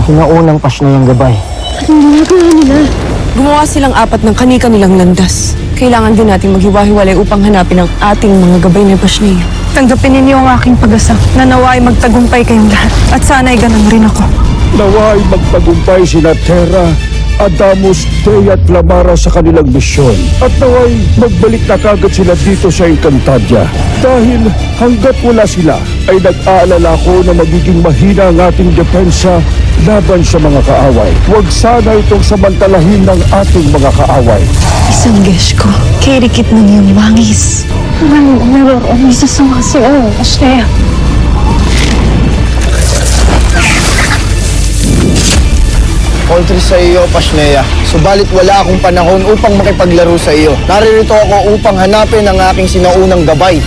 Sinaunang Pasnayang Gabay. Anong ginagawa nila? Gumawa silang apat ng kani-kanilang landas. Kailangan din nating maghiwa-hiwalay upang hanapin ang ating mga gabay na Pasnaya. Tanggapin ninyo ang aking pag-asa na naway magtagumpay kayong lahat. At sana'y ganun rin ako. Naway magtagumpay sina Terra, Adamus, Thea at Lamara sa kanilang misyon. At naway magbalik na kagad sila dito sa Encantadia. Dahil hanggat wala sila, ay nag-aalala ko na magiging mahina ang ating depensa laban sa mga kaaway. Huwag sana itong samantalahin ng ating mga kaaway. Isang gesh ko, kirikit ng iyong bangis. Naroon isa sa mga siya, Pasnaya. All-3 sa iyo, Pasnaya. Subalit wala akong panahon upang makipaglaro sa iyo. Naririto ako upang hanapin ang aking sinaunang gabay.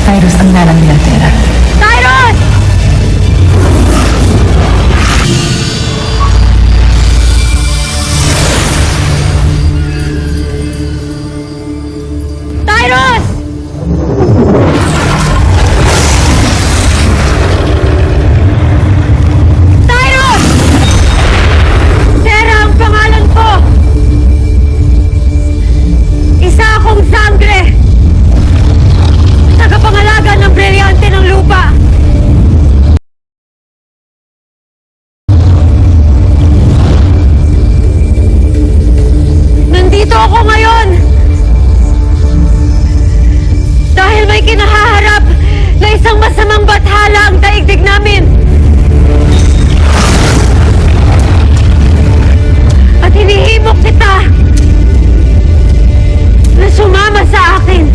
Tyrus ang nalang nila, Terra. Tyrus! Tyrus! Tyrus! Terra ang pangalan ko! Isa akong sangre! Tagapangalaga ng brilyante ng lupa! Nandito ako ngayon! Dahil may kinahaharap na isang masamang bathala ang daigdig namin! At hinihimok kita na sumama sa akin!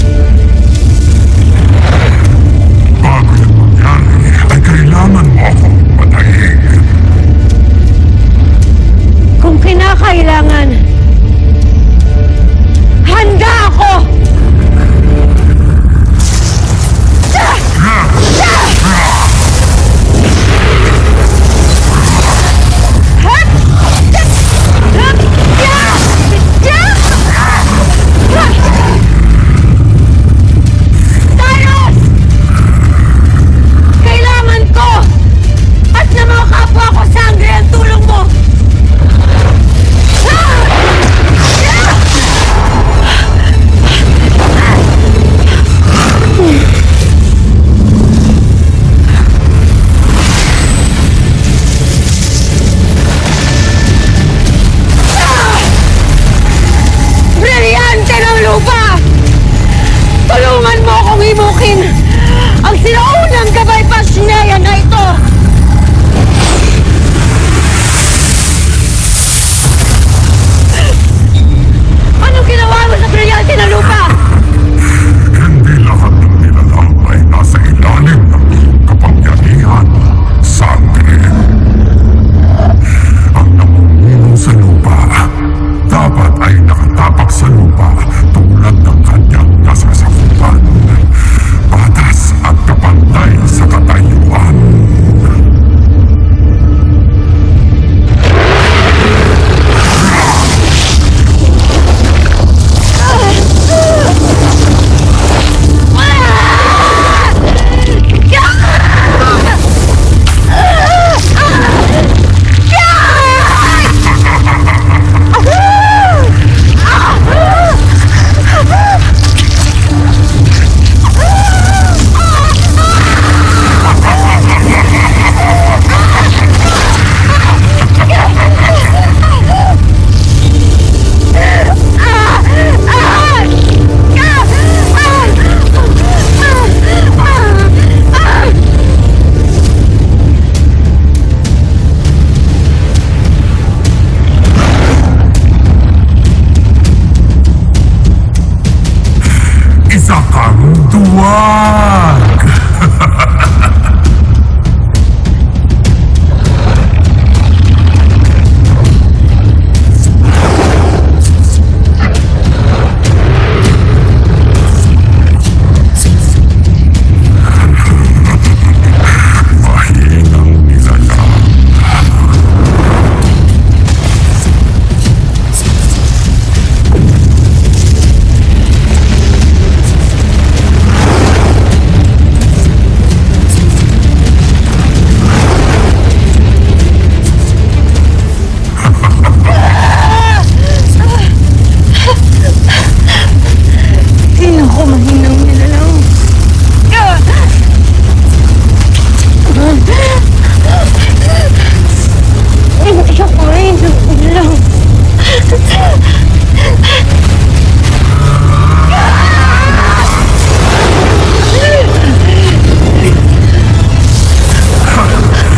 Bago yan mangyari, ay kailangan mo akong patayin. Kung kinakailangan, handa ako!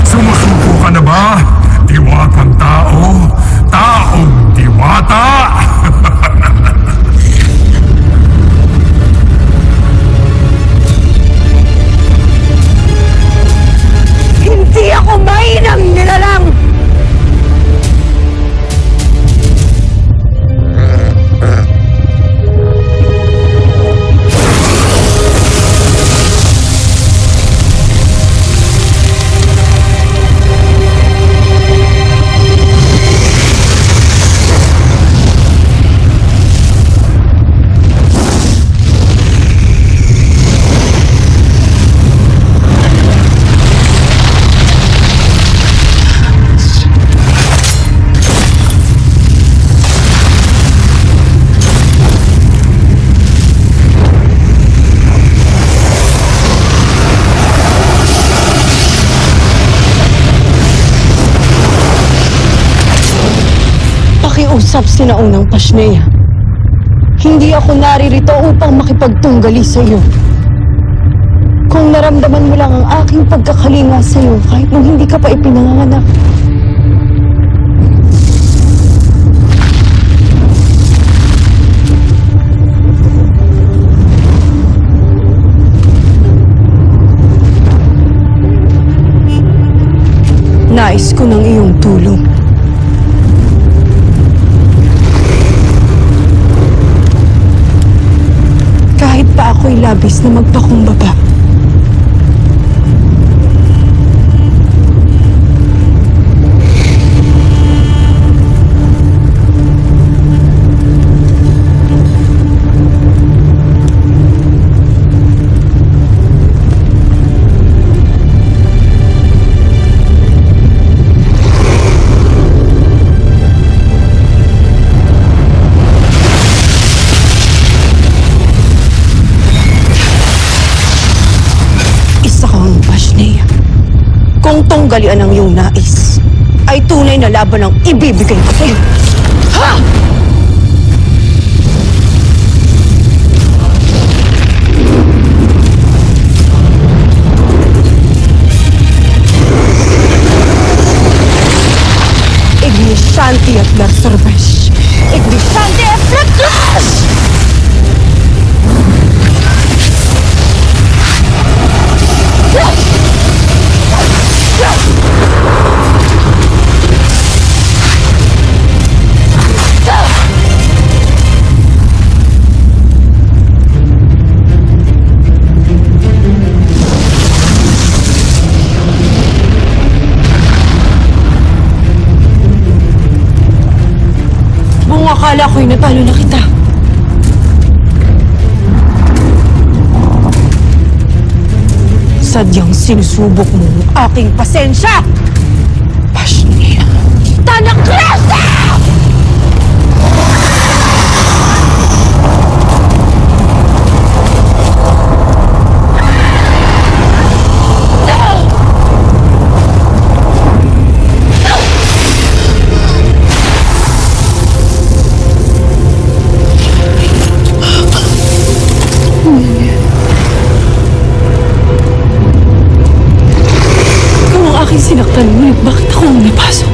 Sumusuko ka na ba? Diwatang tao, taong diwata! Hindi ako mainang nilalang! Pakiusap sinaunang Pashnea. Hindi ako naririto upang makipagtunggali sa iyo. Kung naramdaman mo lang ang aking pagkakalinga sa iyo kahit nung hindi ka pa ipinanganak. Nais ko ng iyong tulong. Kahit pa ako'y labis na magpakumbaba. Kung tunggalian ang iyong nais, ay tunay na laban ang ibibigay ko sa'yo. Ha! Ignishanti at Larsorbesh! Ignishanti at Larsorbesh! Buong akala ko'y natalo na kita. Sadyang sinusubok mo ang aking pasensya! Pashnea! Tanang klase! Sinaktan mo, bakit ako ang napasok?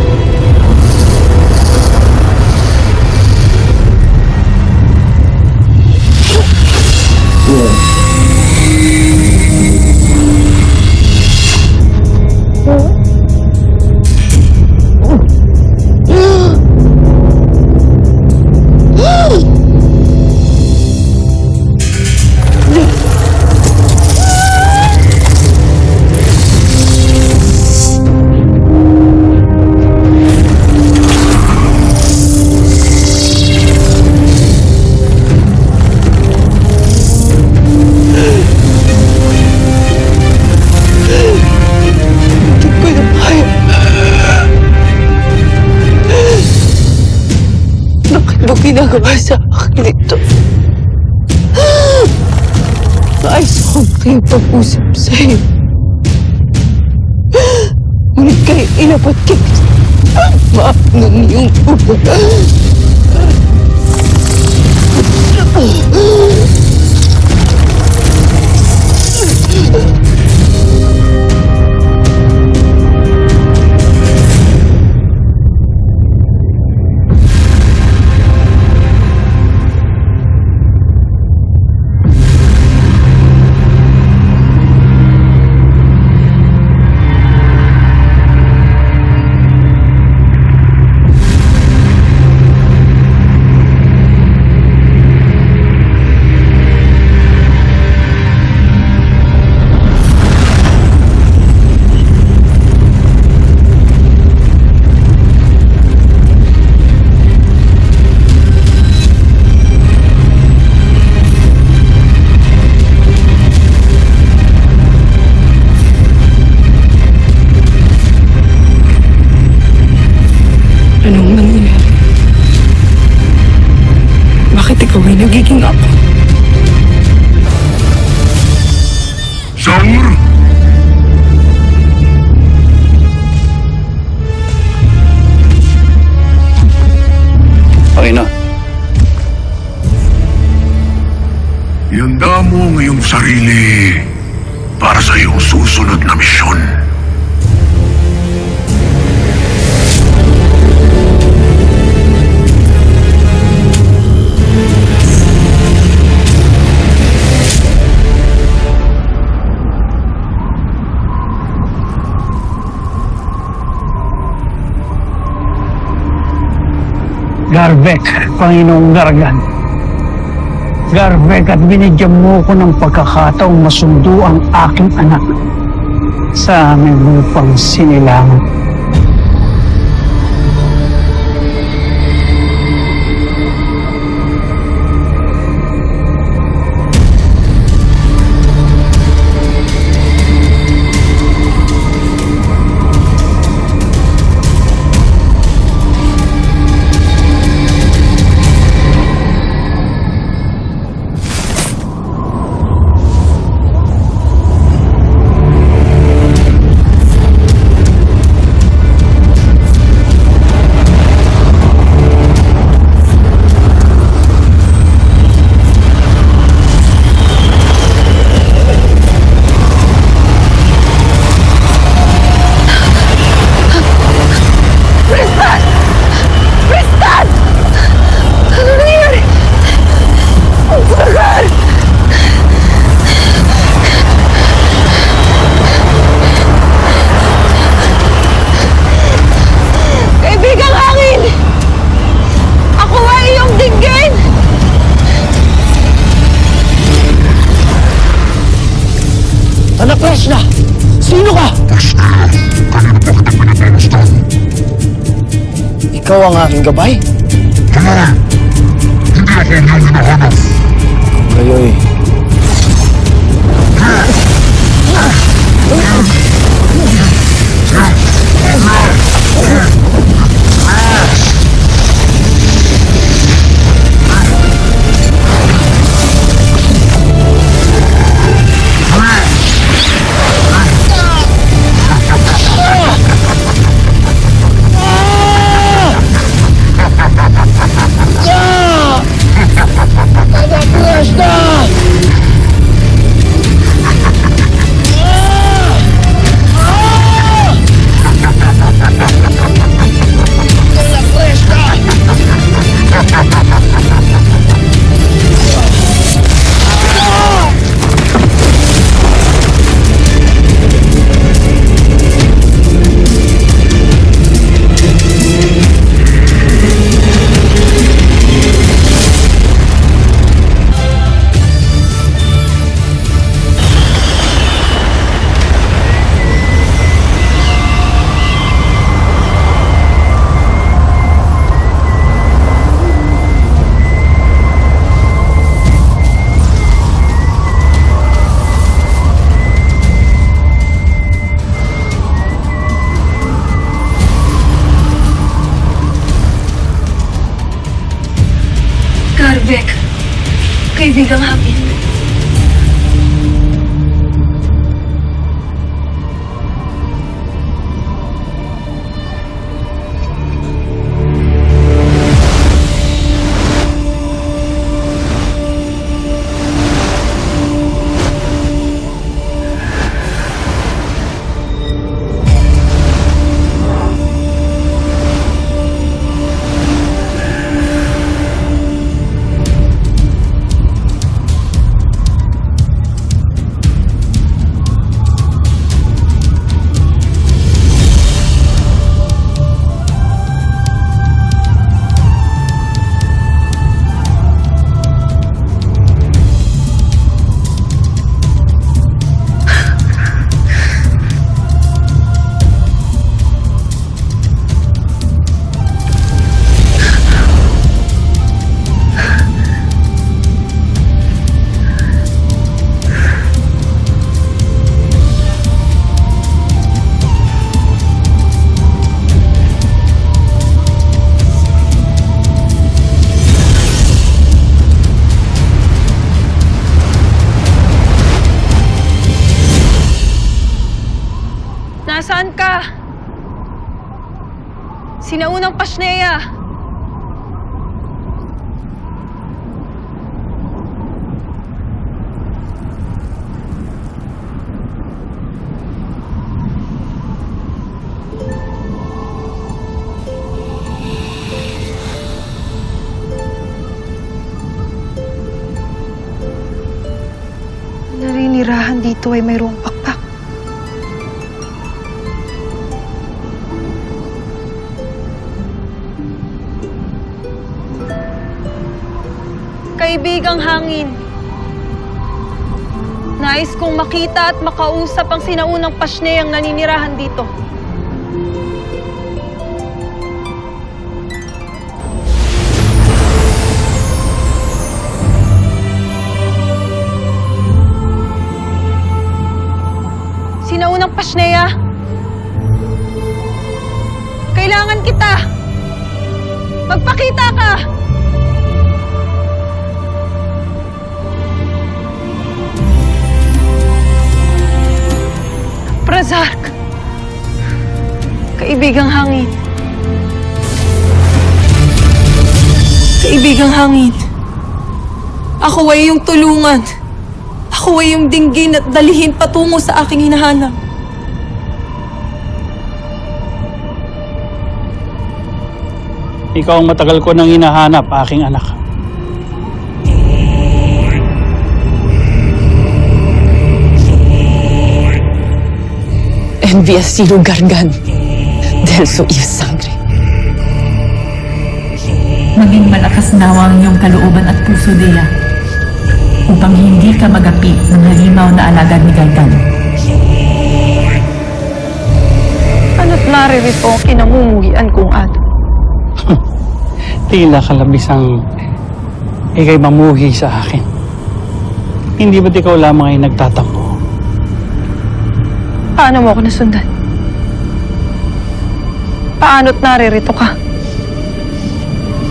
Ginagawa sa akin ito. Nais akong makipag-usap sa'yo. Ngunit kayo inapat kita. Maaf ng iyong ulo. Anong nangyayari? Bakit ikaw ay nagiging ako? Sir! Okay na. Ihanda mo ang iyong sarili para sa iyong susunod na misyon. Garvek, Panginoong Gargan. Garvek, at binigyan mo ko ng pagkakataong masundo ang aking anak sa aming lupang sinilangan. Anak Krishna! Sino ka? Pasneya, kanina pa kita pinapamastan. Ikaw ang aking gabay? Tuloy! Hindi ako ang iyong hinahanap. Ngayoy. Garvek, kaibigang hangin. Nasaan ka? Sinaunang Pasneya! Naninirahan dito ay mayroong pakpak. Kaibigang hangin, nais kong makita at makausap ang sinaunang Pasneyang naninirahan dito. Sinaunang Pasneya, kailangan kita! Magpakita ka! Prazark, kaibigang hangin. Kaibigang hangin, ako ay iyong tulungan. Ako ay iyong dinggin at dalihin patungo sa aking hinahanap. Ikaw ang matagal ko nang hinahanap, aking anak. Envía Ciro Gargan del su sangre. Maging malakas nawa ang iyong kalooban at puso, Dea, upang hindi ka magapi ng halimaw na alagad ni Gargan. Ano't naririto ang kinamumuhian kong ato? Tila kalabisang ikay mamuhi sa akin. Hindi ba't ikaw lamang ay nagtatampo? Paano mo ako nasundan? Paano't naririto ka?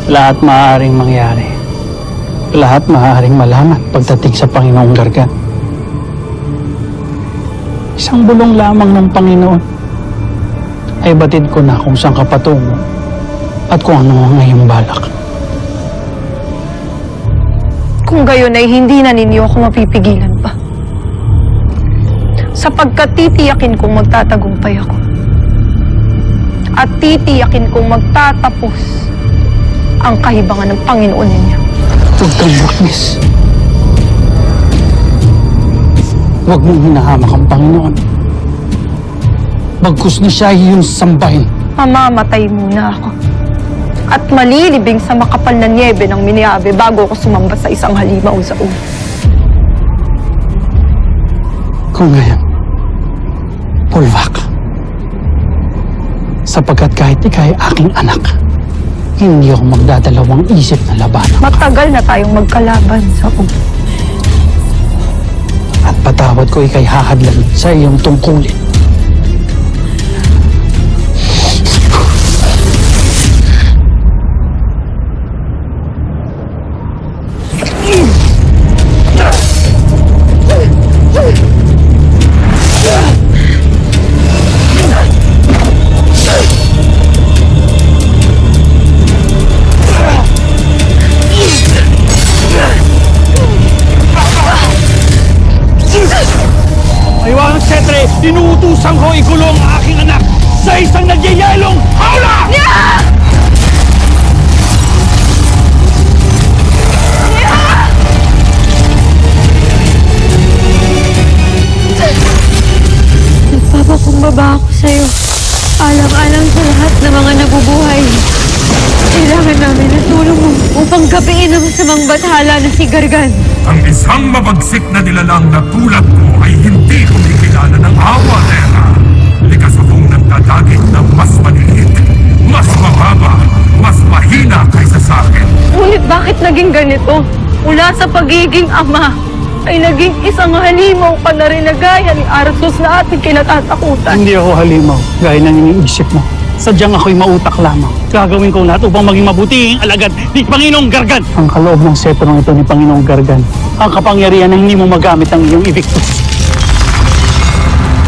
Lahat maaaring mangyari. Lahat maaaring malaman pagdating sa Panginoong Gargan. Isang bulong lamang ng Panginoon ay batid ko na kung saan ka patungo at kung ano ang iyong balak. Kung gayon ay hindi na ninyo ako mapipigilan pa. Sapagkat titiyakin kong magtatagumpay ako. At titiyakin kong magtatapos ang kahibangan ng Panginoon ninyo. Huwag kang maknis. Huwag mong hinahamak ang Panginoon. Bagkus na siya iyong sambahin. Mamamatay muna ako. At malilibing sa makapal na niebe ng Miniabe bago ako sumamba sa isang halimaw sa ulo. Kung ngayon, pulwak. Sapagkat kahit ikay aking anak, hindi ako magdadalawang isip na labanan. Matagal na tayong magkalaban sa ulo. At patawad ko ikay hahadlan sa iyong tungkulin. Maiwanang setre, inuutusan ko igulong ang aking anak sa isang nagyayelong hawla! Nagpapakumbaba ako sa'yo. Alang-alang sa lahat ng mga nabubuhay. Kailangan namin ng tulong mo upang gapiin ang masamang bathala na si Gargan. Ang isang mabagsik na nilalang na tulad mo ay hindi kumikilala ng awa, Terra. Likas akong nagdadagit na mas maliit, mas mababa, mas mahina kaysa sa akin. Ngunit bakit naging ganito? Mula sa pagiging ama, ay naging isang halimaw ka na rin na gaya ni Arthos na ating kinatatakutan. Hindi ako halimaw, gaya ng iniisip mo. Sadyang ako'y mautak lamang. Gagawin ko lahat upang maging mabuting alagad ni Panginoong Gargan. Ang kaloob ng setrong ito ni Panginoong Gargan, ang kapangyarihan na hindi mo magamit ang iyong ibiktos.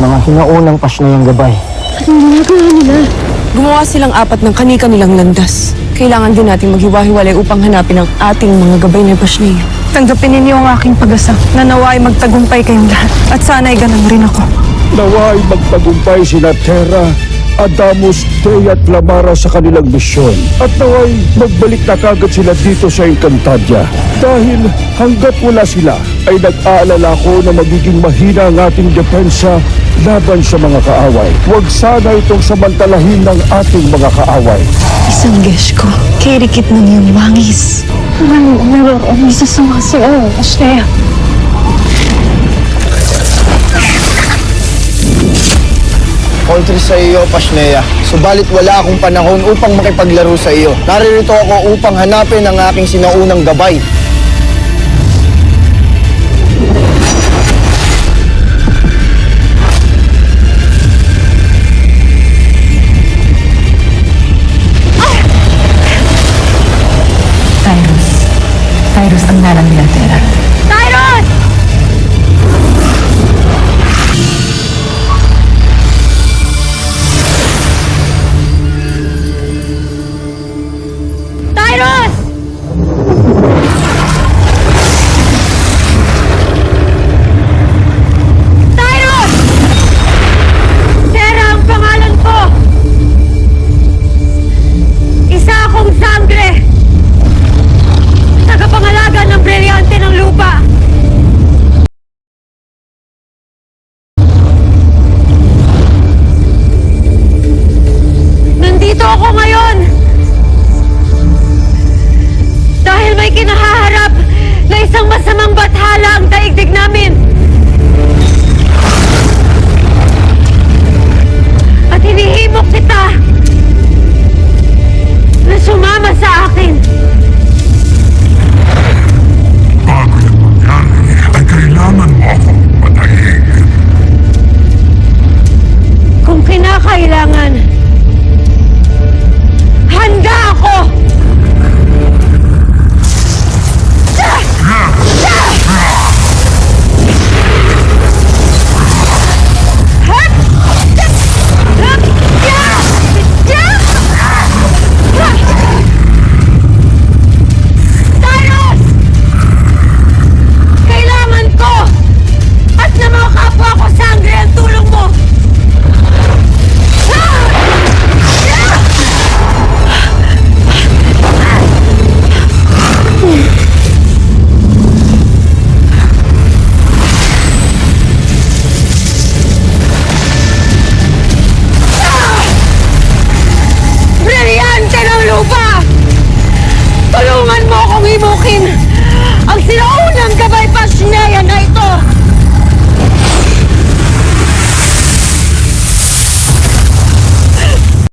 Mga hinaunang Pasneyang gabay. Gumawa silang apat ng kani-kanilang landas. Kailangan din natin maghiwa-hiwalay upang hanapin ang ating mga gabay na Pasneya. Tanggapin ninyo ang aking pag-asa na nawa ay magtagumpay kayong lahat. At sana'y ganun rin ako. Nawa ay magtagumpay sina Terra, Adamus, Thea at Lamara sa kanilang misyon. At naway magbalik na kagad sila dito sa Encantadia. Dahil hanggat wala sila, ay nag-aalala ko na magiging mahina ang ating depensa laban sa mga kaaway. Huwag sana itong samantalahin ng ating mga kaaway. Isang gesh ko, kirikit ng iyong wangis. Meron isa sa mga siya, Pasneya. All-3 sa iyo, Pasneya. Subalit wala akong panahon upang makipaglaro sa iyo. Naririto ako upang hanapin ang aking sinaunang gabay. Tyrus ang nalang natin.